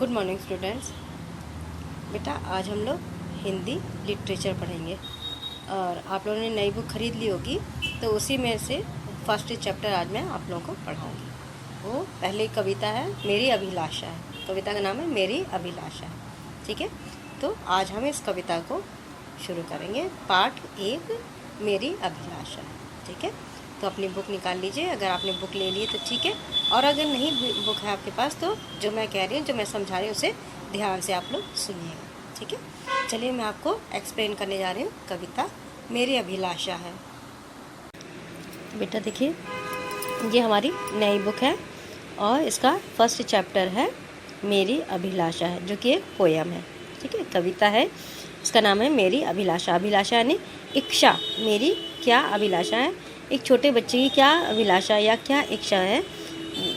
Good morning students. बेटा आज हम लोग हिंदी लिटरेचर पढ़ेंगे और आप लोगों ने नई बुक खरीद ली होगी, तो उसी में से फर्स्ट चैप्टर आज मैं आप लोगों को पढ़ाऊँगी। वो पहली कविता है मेरी अभिलाषा है। कविता का नाम है मेरी अभिलाषा है। ठीक है, तो आज हम इस कविता को शुरू करेंगे। पाठ 1 मेरी अभिलाषा है। ठीक है, तो अपनी बुक निकाल लीजिए। अगर आपने बुक ले ली तो ठीक है, और अगर नहीं बुक है आपके पास तो जो मैं कह रही हूँ, जो मैं समझा रही हूँ, उसे ध्यान से आप लोग सुनिएगा। ठीक है, चलिए मैं आपको एक्सप्लेन करने जा रही हूँ। कविता मेरी अभिलाषा है। बेटा देखिए, ये हमारी नई बुक है और इसका फर्स्ट चैप्टर है मेरी अभिलाषा है, जो कि एक पोयम है। ठीक है, कविता है, इसका नाम है मेरी अभिलाषा। अभिलाषा यानी इच्छा। मेरी क्या अभिलाषा है, एक छोटे बच्चे की क्या अभिलाषा या क्या इच्छा है,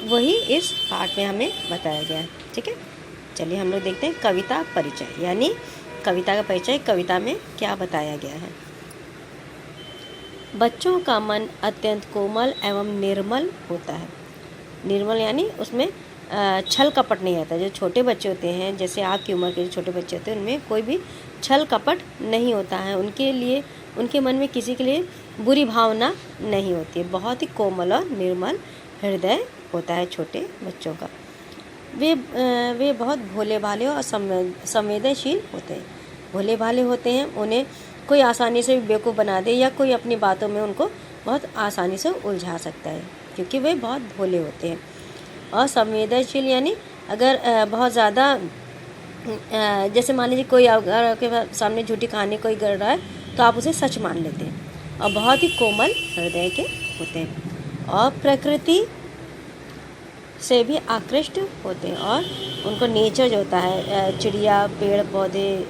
वही इस पाठ में हमें बताया गया है। ठीक है, चलिए हम लोग देखते हैं कविता परिचय, यानी कविता का परिचय, कविता में क्या बताया गया है। बच्चों का मन अत्यंत कोमल एवं निर्मल होता है। निर्मल यानी उसमें छल कपट नहीं रहता। जो छोटे बच्चे होते हैं, जैसे आपकी उम्र के जो छोटे बच्चे होते हैं, उनमें कोई भी छल कपट नहीं होता है। उनके लिए, उनके मन में किसी के लिए बुरी भावना नहीं होती है। बहुत ही कोमल और निर्मल हृदय होता है छोटे बच्चों का। वे बहुत भोले भाले और संवेदनशील होते हैं। भोले भाले होते हैं, उन्हें कोई आसानी से बेवकूफ़ बना दे या कोई अपनी बातों में उनको बहुत आसानी से उलझा सकता है, क्योंकि वे बहुत भोले होते हैं। और संवेदनशील यानी अगर बहुत ज़्यादा, जैसे मान लीजिए कोई अगर आपके सामने झूठी कहानी कोई कर रहा है तो आप उसे सच मान लेते हैं। और बहुत ही कोमल हृदय के होते हैं और प्रकृति से भी आकृष्ट होते हैं। और उनको नेचर जो होता है, चिड़िया, पेड़ पौधे,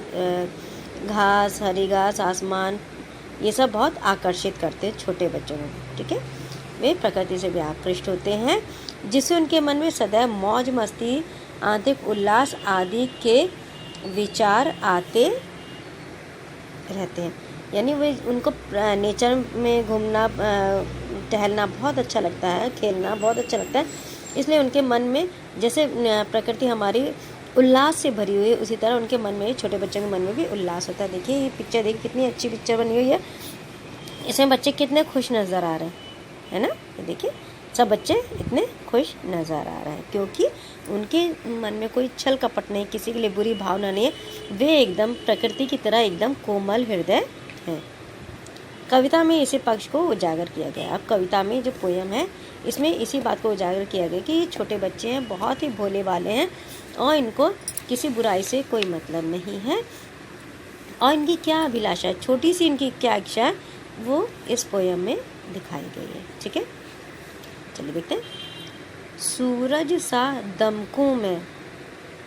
घास, हरी घास, आसमान, ये सब बहुत आकर्षित करते हैं छोटे बच्चों को। ठीक है, वे प्रकृति से भी आकृष्ट होते हैं, जिससे उनके मन में सदैव मौज मस्ती, आंतरिक उल्लास आदि के विचार आते रहते हैं। यानी वे, उनको नेचर में घूमना, टहलना बहुत अच्छा लगता है, खेलना बहुत अच्छा लगता है। इसलिए उनके मन में, जैसे प्रकृति हमारी उल्लास से भरी हुई है, उसी तरह उनके मन में, छोटे बच्चों के मन में भी उल्लास होता है। देखिए ये पिक्चर, देखिए कितनी अच्छी पिक्चर बनी हुई है। इसमें बच्चे कितने खुश नज़र आ रहे हैं, है ना। देखिए सब बच्चे इतने खुश नज़र आ रहे हैं, क्योंकि उनके मन में कोई छल कपट नहीं, किसी के लिए बुरी भावना नहीं है। वे एकदम प्रकृति की तरह एकदम कोमल हृदय हैं। कविता में इसी पक्ष को उजागर किया गया। अब कविता में जो पोयम है, इसमें इसी बात को उजागर किया गया कि ये छोटे बच्चे हैं, बहुत ही भोले भाले हैं और इनको किसी बुराई से कोई मतलब नहीं है। और इनकी क्या अभिलाषा है, छोटी सी इनकी क्या इच्छा है, वो इस पोयम में दिखाई गई है। ठीक है, चलिए देखते हैं। सूरज सा दमकूं मैं,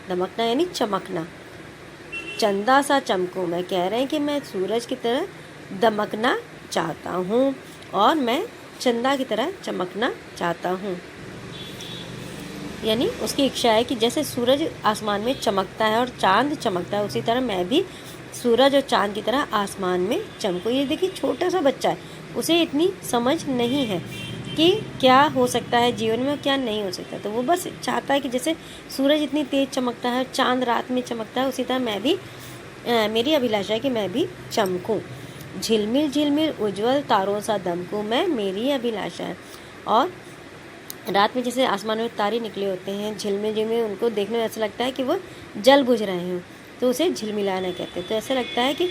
दमकना यानी चमकना, चंदा सा चमकूं मैं। कह रहे हैं कि मैं सूरज की तरह दमकना चाहता हूँ और मैं चंदा की तरह चमकना चाहता हूँ। यानी उसकी इच्छा है कि जैसे सूरज आसमान में चमकता है और चांद चमकता है, उसी तरह मैं भी सूरज और चांद की तरह आसमान में चमकूँ। ये देखिए छोटा सा बच्चा है, उसे इतनी समझ नहीं है कि क्या हो सकता है जीवन में और क्या नहीं हो सकता, तो वो बस चाहता है कि जैसे सूरज इतनी तेज़ चमकता है, चांद रात में चमकता है, उसी तरह मैं भी, मेरी अभिलाषा है कि मैं भी चमकूँ। झिलमिल झिलमिल उज्जवल तारों सा दमकूं मैं, मेरी अभिलाषा है। और रात में जैसे आसमान में तारे निकले होते हैं, झिलमिल झिलमिल, उनको देखने में ऐसा लगता है कि वो जल बुझ रहे हैं, तो उसे झिलमिलाना कहते हैं। तो ऐसा लगता है कि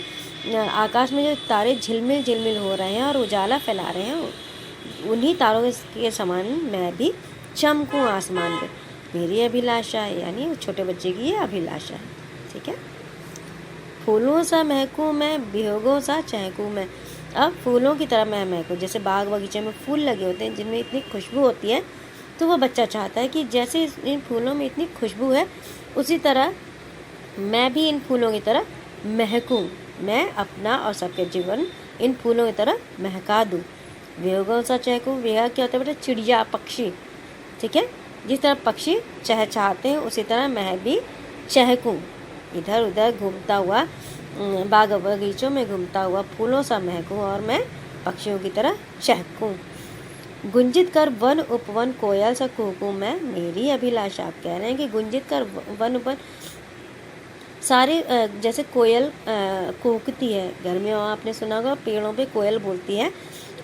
आकाश में जो तारे झिलमिल झिलमिल हो रहे हैं और उजाला फैला रहे हैं, उन्हीं तारों के समान मैं भी चमकूँ आसमान पे, मेरी अभिलाषा है। यानी छोटे बच्चे की ये अभिलाषा है। ठीक है, फूलों सा महकूं मैं, विहंगों सा चहकूं मैं। अब फूलों की तरह मैं महकूं, जैसे बाग बगीचे में फूल लगे होते हैं जिनमें इतनी खुशबू होती है, तो वह बच्चा चाहता है कि जैसे इन फूलों में इतनी खुशबू है, उसी तरह मैं भी इन फूलों की तरह महकूं, मैं अपना और सबके जीवन इन फूलों की तरह महका दूँ। विहंगों सा चहकूं, विहंग क्या होता है बेटा, चिड़िया, पक्षी। ठीक है, जिस तरह पक्षी चहचहाते हैं, उसी तरह मैं भी चहकूं, इधर उधर घूमता हुआ, बाग बगीचों में घूमता हुआ फूलों सा महकूं और मैं पक्षियों की तरह चहकूं। गुंजित कर वन उपवन कोयल सा कुहू मैं मेरी अभिलाषा। आप कह रहे हैं कि गुंजित कर वन उपवन सारे जैसे कोयल कूकती है घर में, आपने सुना होगा पेड़ों पे कोयल बोलती है,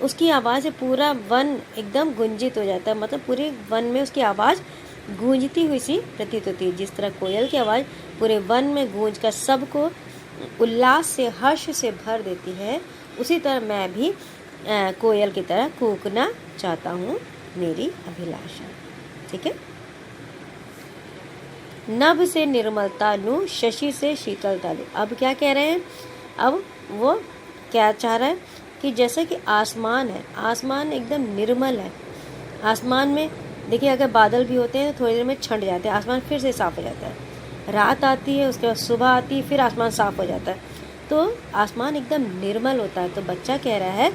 उसकी आवाज़ से पूरा वन एकदम गुंजित हो जाता है, मतलब पूरे वन में उसकी आवाज़ गूंजती हुई सी प्रतीत होती है। जिस तरह कोयल की आवाज़ पूरे वन में गूंज कर सबको उल्लास से हर्ष से भर देती है, उसी तरह मैं भी कोयल की तरह कूकना चाहता हूँ, मेरी अभिलाषा। ठीक है। नभ से निर्मलता लूँ, शशि से शीतलता लूँ। अब क्या कह रहे हैं, अब वो क्या चाह रहा है कि जैसे कि आसमान है, आसमान एकदम निर्मल है। आसमान में देखिए अगर बादल भी होते हैं तो थोड़ी देर में छंट जाते हैं, आसमान फिर से साफ़ हो जाता है। रात आती है, उसके बाद सुबह आती है, फिर आसमान साफ़ हो जाता है, तो आसमान एकदम निर्मल होता है। तो बच्चा कह रहा है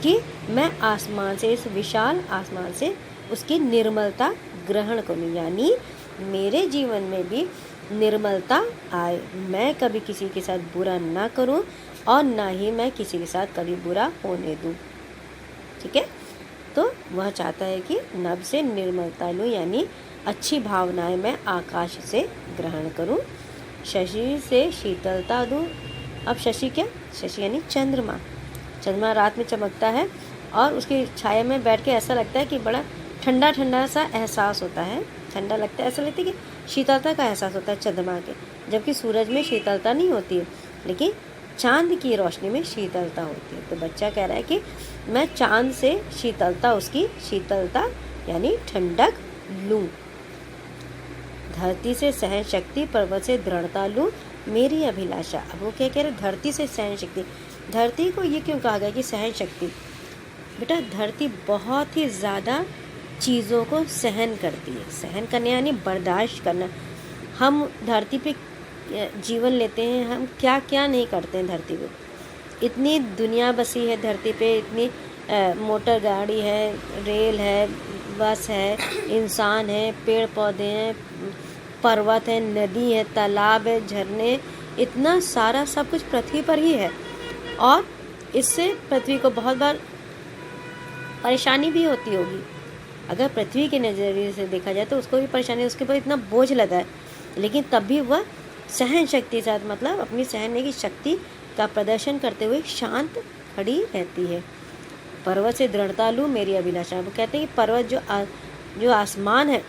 कि मैं आसमान से, इस विशाल आसमान से उसकी निर्मलता ग्रहण करूँ, यानी मेरे जीवन में भी निर्मलता आए, मैं कभी किसी के साथ बुरा ना करूं और ना ही मैं किसी के साथ कभी बुरा होने दूं। ठीक है। तो वह चाहता है कि नभ से निर्मलता लूँ, यानी अच्छी भावनाएं मैं आकाश से ग्रहण करूं। शशि से शीतलता दूं। अब शशि क्या, शशि यानी चंद्रमा। चंद्रमा रात में चमकता है और उसकी छाया में बैठ के ऐसा लगता है कि बड़ा ठंडा ठंडा सा एहसास होता है, ठंडा लगता है, ऐसा लगता है कि शीतलता का एहसास होता है चंद्रमा के, जबकि सूरज में शीतलता नहीं होती है, लेकिन चांद की रोशनी में शीतलता होती है। तो बच्चा कह रहा है कि मैं चांद से शीतलता, उसकी शीतलता यानी ठंडक लूँ। धरती से सहन शक्ति, पर्वत से दृढ़ता लूँ, मेरी अभिलाषा। अब वो क्या कह रहे, धरती से सहन शक्ति। धरती को ये क्यों कहा गया कि सहन शक्ति? बेटा धरती बहुत ही ज़्यादा चीज़ों को सहन करती है। सहन करने यानी बर्दाश्त करना। हम धरती पे जीवन लेते हैं, हम क्या क्या नहीं करते हैं धरती पे। इतनी दुनिया बसी है धरती पे, इतनी मोटर गाड़ी है, रेल है, बस है, इंसान है, पेड़ पौधे हैं, पर्वत है, नदी है, तालाब है, झरने, इतना सारा सब कुछ पृथ्वी पर ही है। और इससे पृथ्वी को बहुत बार परेशानी भी होती होगी। अगर पृथ्वी के नज़रिए से देखा जाए तो उसको भी परेशानी, उसके ऊपर इतना बोझ लगा है, लेकिन तब भी वह सहन शक्ति साथ, मतलब अपनी सहने की शक्ति का प्रदर्शन करते हुए शांत खड़ी रहती है। पर्वत से दृढ़ता लूँ, मेरी अभिलाषा। वो कहते हैं कि पर्वत जो आसमान है,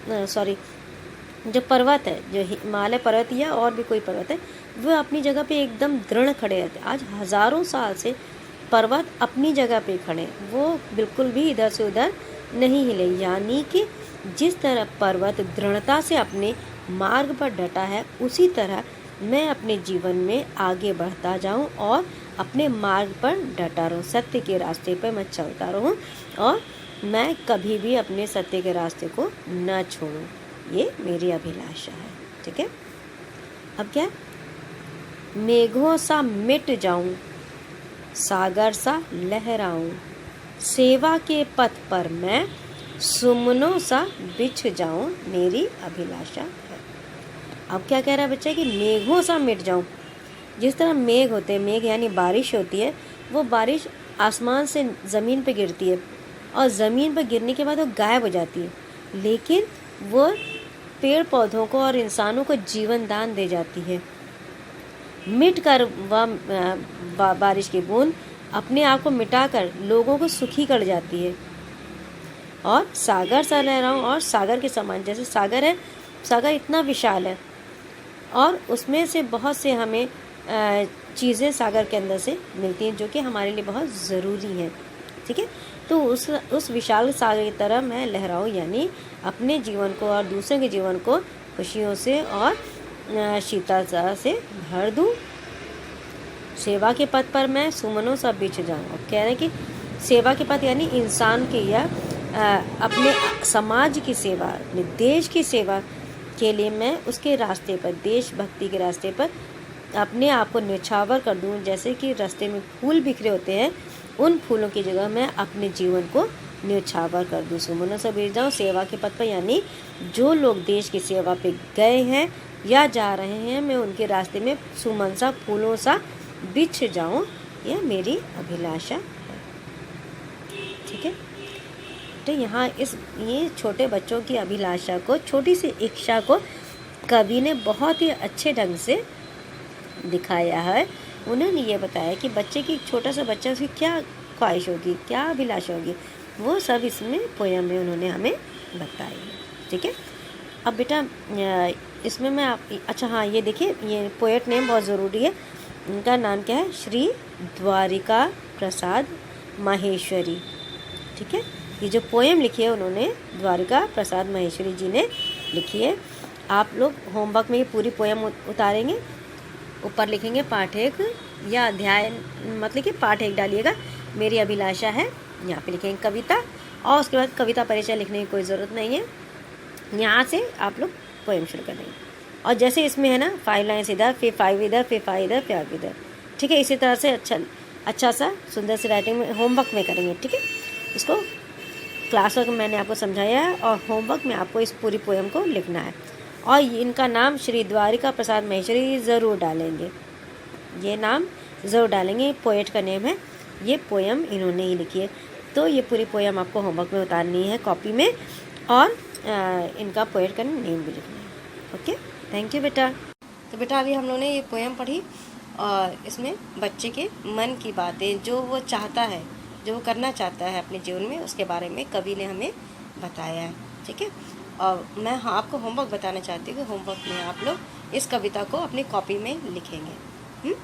जो पर्वत है, जो हिमालय पर्वत या और भी कोई पर्वत है, वह अपनी जगह पे एकदम दृढ़ खड़े रहते हैं। आज हज़ारों साल से पर्वत अपनी जगह पे खड़े हैं, वो बिल्कुल भी इधर से उधर नहीं हिले। यानी कि जिस तरह पर्वत दृढ़ता से अपने मार्ग पर डटा है, उसी तरह मैं अपने जीवन में आगे बढ़ता जाऊं और अपने मार्ग पर डटा रहूं, सत्य के रास्ते पर मैं चलता रहूं और मैं कभी भी अपने सत्य के रास्ते को न छोड़ूं। ये मेरी अभिलाषा है। ठीक है। अब क्या, मेघों सा मिट जाऊं, सागर सा लहराऊं, सेवा के पथ पर मैं सुमनों सा बिछ जाऊं, मेरी अभिलाषा है। अब क्या कह रहा है बच्चा कि मेघों सा मिट जाऊं। जिस तरह मेघ होते हैं, मेघ यानी बारिश होती है, वो बारिश आसमान से ज़मीन पे गिरती है और ज़मीन पर गिरने के बाद वो गायब हो जाती है, लेकिन वो पेड़ पौधों को और इंसानों को जीवन दान दे जाती है। मिट कर वह बारिश की बूंद अपने आप को मिटाकर लोगों को सुखी कर जाती है। और सागर सा लहराऊं, और सागर के समान, जैसे सागर है, सागर इतना विशाल है और उसमें से बहुत से हमें चीज़ें सागर के अंदर से मिलती हैं जो कि हमारे लिए बहुत ज़रूरी हैं। ठीक है। तो उस विशाल सागर की तरह मैं लहराऊं, यानी अपने जीवन को और दूसरों के जीवन को खुशियों से और शीतलता से भर दूं। सेवा के पथ पर मैं सुमनों सा बिछ जाऊँ। कह रहे हैं कि सेवा के पथ यानी इंसान की या अपने समाज की सेवा, अपने देश की सेवा के लिए मैं उसके रास्ते पर, देशभक्ति के रास्ते पर अपने आप को न्यौछावर कर दूं। जैसे कि रास्ते में फूल बिखरे होते हैं, उन फूलों की जगह मैं अपने जीवन को न्यौछावर कर दूं। सुमनों से बिछ जाऊँ सेवा के पथ पर, यानी जो लोग देश की सेवा पे गए हैं या जा रहे हैं, मैं उनके रास्ते में सुमन सा, फूलों सा बिछ जाऊँ, यह मेरी अभिलाषा है। ठीक है। तो यहाँ ये छोटे बच्चों की अभिलाषा को, छोटी सी इच्छा को कवि ने बहुत ही अच्छे ढंग से दिखाया है। उन्होंने ये बताया कि बच्चे की, छोटा सा बच्चा, उसकी क्या ख्वाहिश होगी, क्या अभिलाषा होगी, वो सब इसमें पोयम में उन्होंने हमें बताई है। ठीक है। अब बेटा इसमें मैं अच्छा हाँ, ये देखिए, ये पोएट नेम बहुत ज़रूरी है। इनका नाम क्या है? श्री द्वारिका प्रसाद माहेश्वरी। ठीक है। ये जो पोएम लिखी है उन्होंने द्वारिका प्रसाद माहेश्वरी जी ने लिखी है। आप लोग होमवर्क में ये पूरी पोएम उतारेंगे, ऊपर लिखेंगे पाठ 1 या अध्याय, मतलब कि पाठ 1 डालिएगा, मेरी अभिलाषा है, यहाँ पे लिखेंगे कविता, और उसके बाद कविता परिचय लिखने की कोई ज़रूरत नहीं है। यहाँ से आप लोग पोएम शुरू कर देंगे। और जैसे इसमें है ना 5 लाइन्स इधर, फिर 5 इधर, फिर 5 इधर, फिर 5 इधर। ठीक है। इसी तरह से अच्छा सा सुंदर सी राइटिंग में होमवर्क में करेंगे। ठीक है। इसको क्लास वर्क मैंने आपको समझाया है, और होमवर्क में आपको इस पूरी पोएम को लिखना है। और इनका नाम श्री द्वारिका प्रसाद माहेश्वरी ज़रूर डालेंगे, ये नाम ज़रूर डालेंगे। पोएट का नेम है, ये पोएम इन्होंने ही लिखी है। तो ये पूरी पोएम आपको होमवर्क में उतारनी है कॉपी में, और इनका पोएट का नेम भी लिखना है। ओके, थैंक यू बेटा। तो बेटा अभी हम लोगों ने ये पोएम पढ़ी, और इसमें बच्चे के मन की बातें, जो वो चाहता है, जो वो करना चाहता है अपने जीवन में, उसके बारे में कवि ने हमें बताया है। ठीक है। और मैं आपको होमवर्क बताना चाहती हूँ कि होमवर्क में आप लोग इस कविता को अपनी कॉपी में लिखेंगे।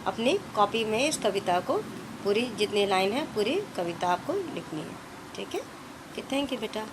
अपनी कॉपी में इस कविता को पूरी, जितनी लाइन है, पूरी कविता आपको लिखनी है। ठीक है। थैंक यू बेटा।